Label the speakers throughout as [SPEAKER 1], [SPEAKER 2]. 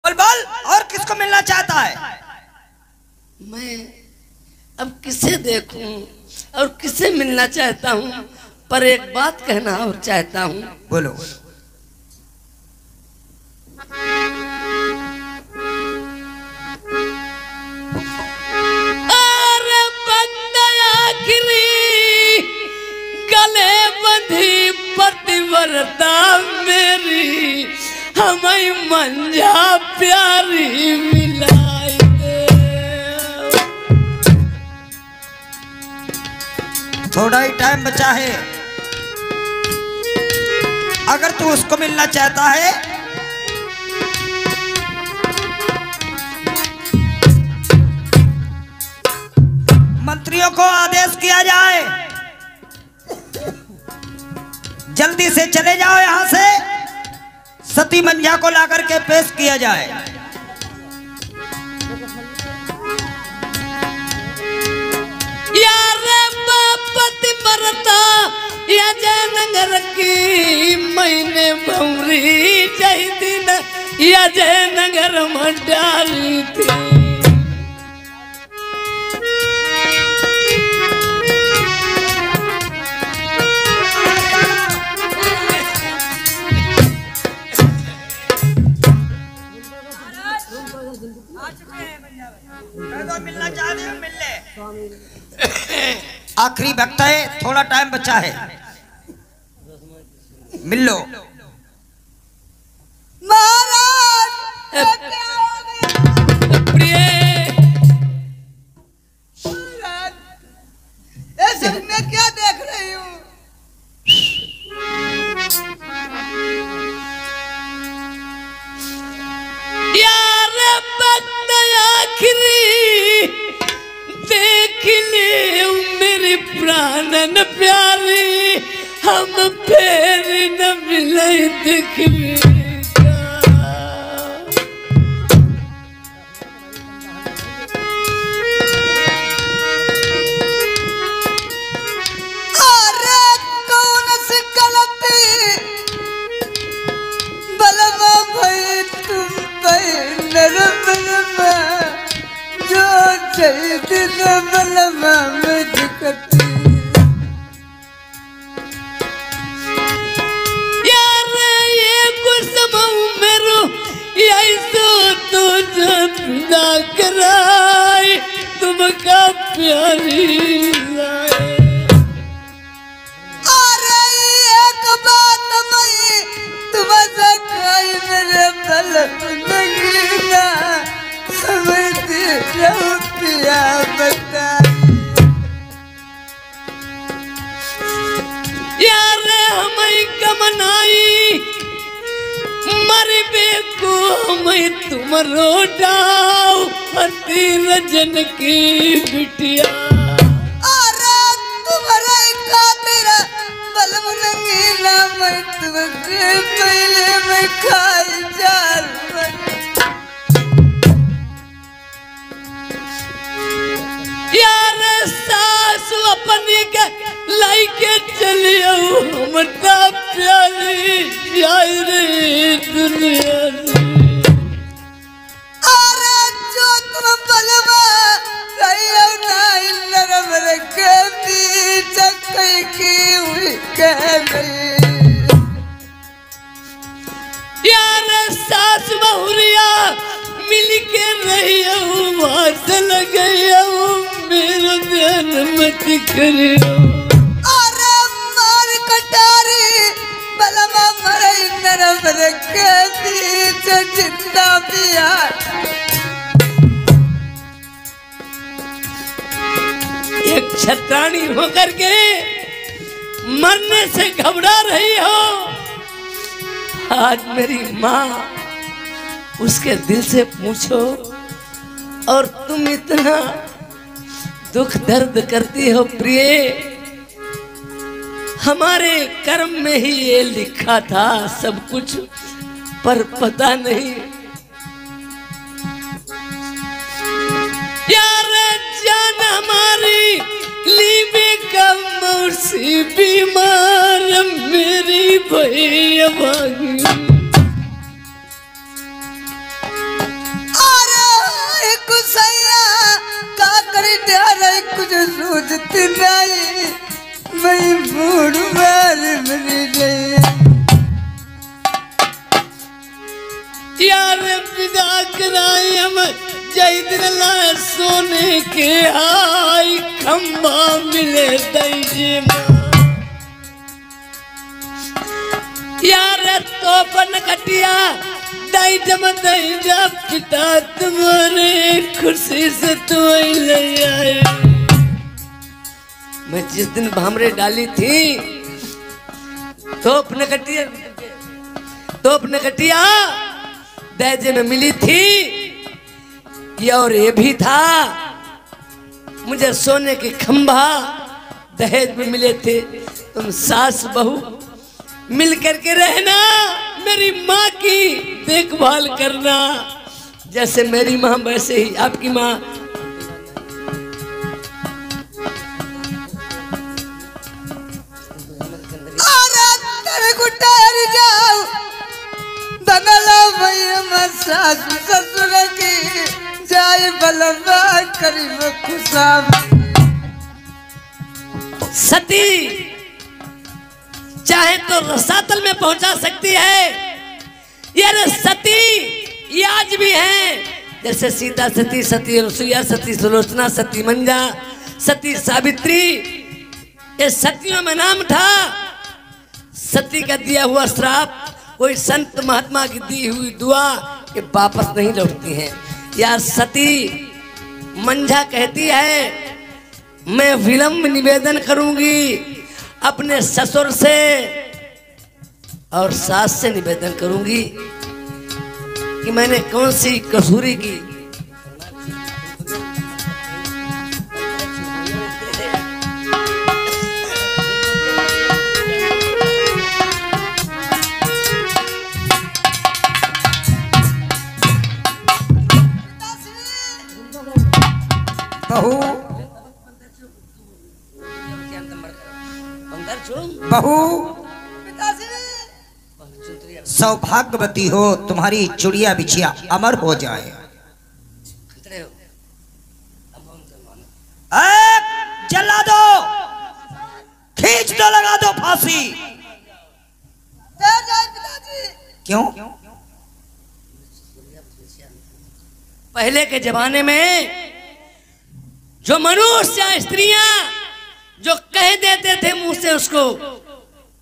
[SPEAKER 1] बोल बोल, और किसको मिलना चाहता है?
[SPEAKER 2] मैं अब किसे देखूं और किसे मिलना चाहता हूं, पर एक बात कहना और चाहता हूं।
[SPEAKER 1] बोलो।
[SPEAKER 2] अरे बंदा आखिरी गले बंधी पतिव्रता मेरी, हमें मंजा प्यारी मिलाई दे।
[SPEAKER 1] थोड़ा ही टाइम बचा है, अगर तू उसको मिलना चाहता है मंत्रियों को आदेश किया जाए, जल्दी से चले जाओ यहां से, सती मंजा को लाकर के पेश किया जाए।
[SPEAKER 2] यार पतिव्रता या जयनगर की मैंने भौरी जय दिन या जयनगर में डाली थी।
[SPEAKER 1] मिलना चाहते हो मिल ले, आखिरी वक्त है, थोड़ा टाइम बचा है, मिल लो।
[SPEAKER 3] महाराज ऐसे मैं क्या देख रही हूँ?
[SPEAKER 2] यार वक्त आखिरी देख ले मेरी प्राणन प्यारी, हम फिर न मिले दिखने का।
[SPEAKER 3] अरे कौन सी गलती बलवा भाई तुम नरम जो चैत बलवा में दिखती।
[SPEAKER 2] यार ये कुछ मेरो ऐसो तो जब ना कराए तुमका प्यारी लाए।
[SPEAKER 3] अरे एक बात मैं तुम्हारा कोई मेरे बलवा नहीं ना समझती रहो पिया बता।
[SPEAKER 2] यार हमें कमनाई मरी बेको हमें तुमरो डाव रजन की बिटिया।
[SPEAKER 3] अरे तुम्हारा खातिर बलम नंगीला मैं तुमसे पहले मैं खाई जाल।
[SPEAKER 2] यार सासु अपनी के लाइके चलियो हमटा प्यारी जाई रे दुनिया से।
[SPEAKER 3] अरे जो तुम बलवा कहियो ना नरम रखे बीच कई की हुई कह गई।
[SPEAKER 2] यार सास बहुरिया मिल के रही वास गई मेरा ध्यान मत करियो।
[SPEAKER 3] अरे मार कटारी बलवा मरे नरम रखे बीच जिंदा पिया।
[SPEAKER 2] एक छत्राणी होकर के मरने से घबरा रही हो, आज मेरी माँ उसके दिल से पूछो, और तुम इतना दुख दर्द करती हो प्रिय, हमारे कर्म में ही ये लिखा था सब कुछ, पर पता नहीं यार जान हमारी लीबे का मौसी बीमार मेरी भैया भागी।
[SPEAKER 3] कुछ सोचती नहीं मैं बूढ़ मार मरी गई
[SPEAKER 2] यार विदा कराए हम जैदला सोने के आई खंबा मिले दईजे यार तो पन कटिया दई जम दई जा पिता तुम्हारे खुशी से तो ले आए। मैं जिस दिन भामरे डाली थी तोप न कटिया दहेज में मिली थी ये और ये भी था मुझे सोने के खंभा दहेज में मिले थे। तुम सास बहू मिल करके रहना मेरी माँ की देखभाल करना जैसे मेरी माँ वैसे ही आपकी माँ।
[SPEAKER 3] सास ससुर की जाय बलवा करीब खुशाब
[SPEAKER 2] सती चाहे तो रसातल में पहुंचा सकती है यार सती ये आज भी है जैसे सीता सती सती अनुसुईया सती सुलोचना सती मंजा सती सावित्री ये सतियों में नाम था। सती का दिया हुआ श्राप कोई संत महात्मा की दी हुई दुआ कि वापस नहीं लौटती हैं। यार सती मंझा कहती है मैं विलंब निवेदन करूंगी अपने ससुर से और सास से निवेदन करूंगी कि मैंने कौन सी कसूरी की।
[SPEAKER 1] बहू सौभाग्यवती हो तुम्हारी चुड़िया बिछिया अमर हो जाए। जला दो खींच दो लगा दो फांसी। क्यों?
[SPEAKER 2] पहले के जमाने में जो मनुष्य स्त्रियां जो कह देते थे मुंह से उसको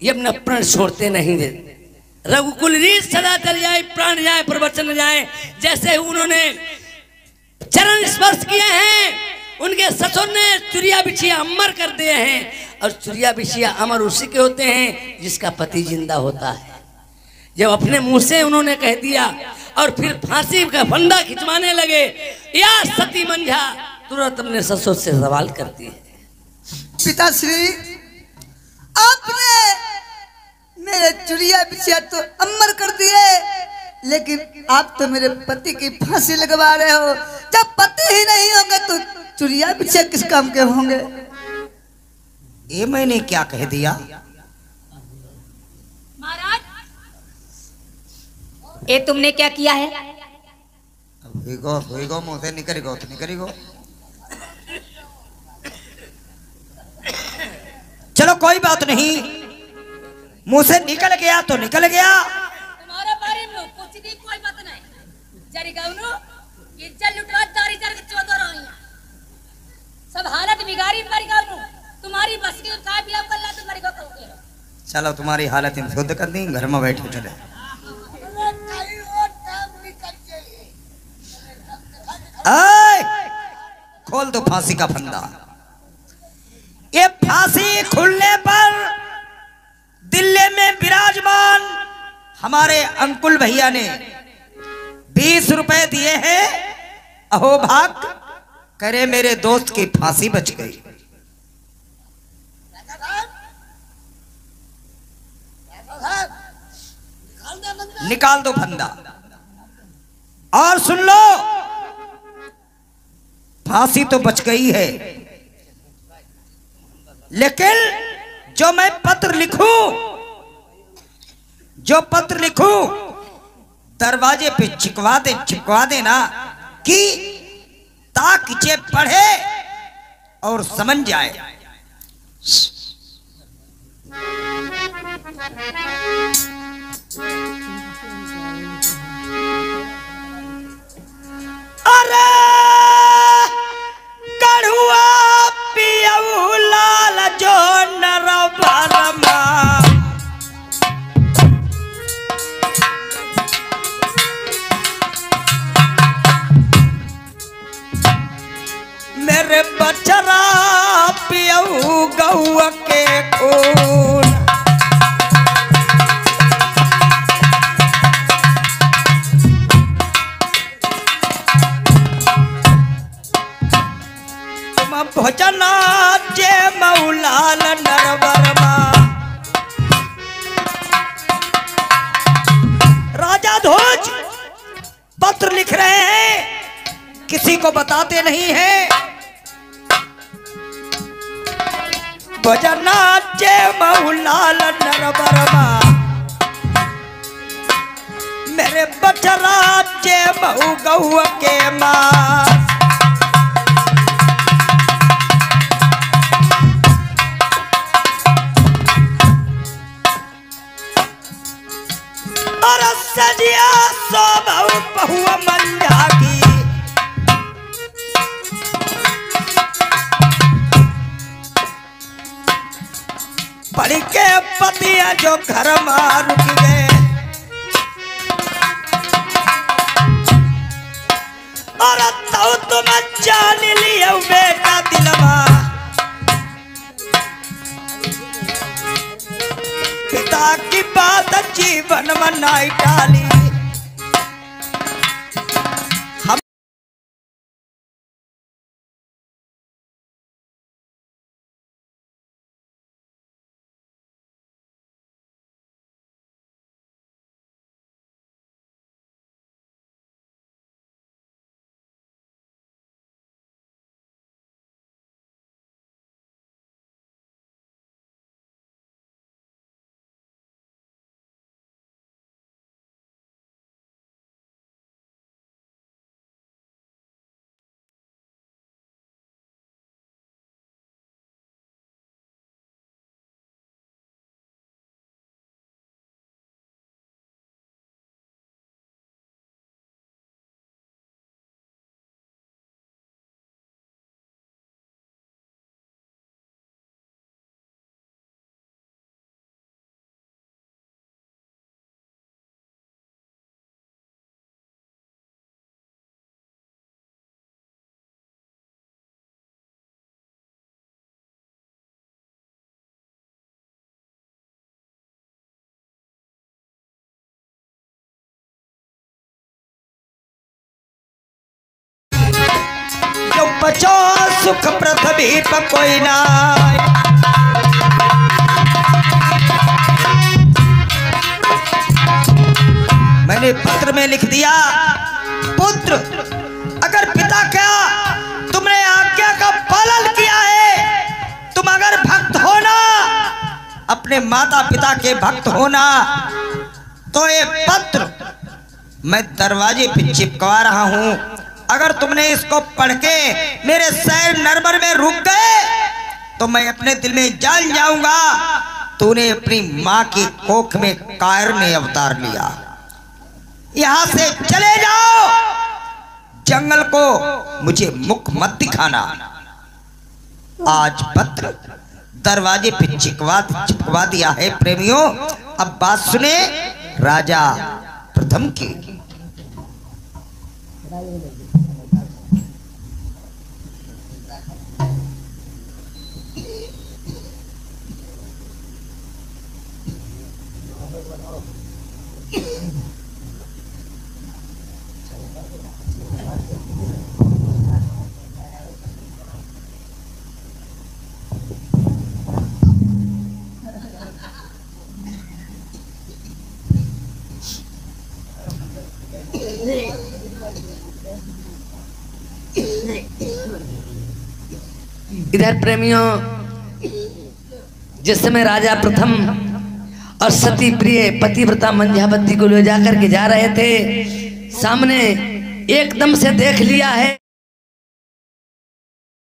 [SPEAKER 2] ये अपना प्राण छोड़ते नहीं थे। रघुकुल रीत सदा चल जाए प्राण जाए प्रवचन जाए। जैसे उन्होंने चरण स्पर्श किए हैं उनके ससुर ने चुरिया बिछिया अमर कर दिए हैं और चुरिया बिछिया अमर उसी के होते हैं जिसका पति जिंदा होता है। जब अपने मुंह से उन्होंने कह दिया और फिर फांसी का फंदा खिंचवाने लगे या सती मंझा तुरंत अपने ससुर से सवाल करती है।
[SPEAKER 3] पिताश्री आपने मेरे चुड़िया बिछिया तो अमर कर दिए लेकिन आप तो मेरे पति की फांसी लगवा रहे हो। जब पति ही नहीं होंगे तो चुड़िया बिछिया किस काम के होंगे?
[SPEAKER 1] ये मैंने क्या कह दिया?
[SPEAKER 4] महाराज ये तुमने क्या किया है?
[SPEAKER 1] मुंह से निकलेगो तो निकलेगो। चलो कोई बात नहीं मुंह से निकल गया तो निकल गया।
[SPEAKER 4] तुम्हारे बारे में कुछ नहीं कोई बात नहीं जरी गाउनो इज्जत लुटवा तारी तारी चोदो रही सब हालत बिगाड़ी मारी गाउनो तुम्हारी बस की था भी अब कल्ला तुम्हारी को कहोगे।
[SPEAKER 1] चलो तुम्हारी हालत हम शुद्ध कर दी घर में बैठे चले। खोल दो फांसी का फंदा। ये फांसी खुलने पर दिल्ली में विराजमान हमारे अंकुल भैया ने 20 रुपए दिए हैं। अहो भाग करे मेरे दोस्त की फांसी बच गई। निकाल दो फंदा और सुन लो फांसी तो बच गई है लेकिन जो मैं पत्र लिखूं दरवाजे पे चिपकवा देना कि ताकि जे पढ़े और समझ जाए। अरे कड़ुआ पियऊ लाल जो नरबरमा, मेरे बचरा पियऊ गौआ के खून। तुम भोजना जे मऊलाल नरबरमा। राजा ध्वज पत्र लिख रहे हैं, किसी को बताते नहीं हैं। भजना जे मऊलाल नरबरमा, मेरे बचरा जे मऊ गौआ के मां। और सजिया सो बहु बहुआ मंजा की, पढ़ के पतिया जो घर में रुक गए। और तो तुम जान लियो बेटा दिलवा, पिता की बात जीवन में नहीं डाली। बचो सुख पृथ्वी पर कोई ना। मैंने पत्र में लिख दिया, पुत्र अगर पिता क्या तुमने आज्ञा का पालन किया है, तुम अगर भक्त होना, अपने माता पिता के भक्त होना, तो ये पत्र मैं दरवाजे पे चिपकवा रहा हूं। अगर तुमने इसको पढ़ के मेरे शहर नरबर में रुक गए तो मैं अपने दिल में जान जाऊंगा तूने अपनी माँ की कोख में कायर ने अवतार लिया। यहां से चले जाओ, जंगल को मुझे मुख मत दिखाना। आज पत्र दरवाजे पे चिपकवा दिया है प्रेमियों। अब बात सुने राजा प्रथम की।
[SPEAKER 2] इधर प्रेमियों, जिस समय राजा प्रथम और सती प्रिय पतिव्रता मंजावती को ले जाकर के जा रहे थे, सामने एकदम से देख लिया है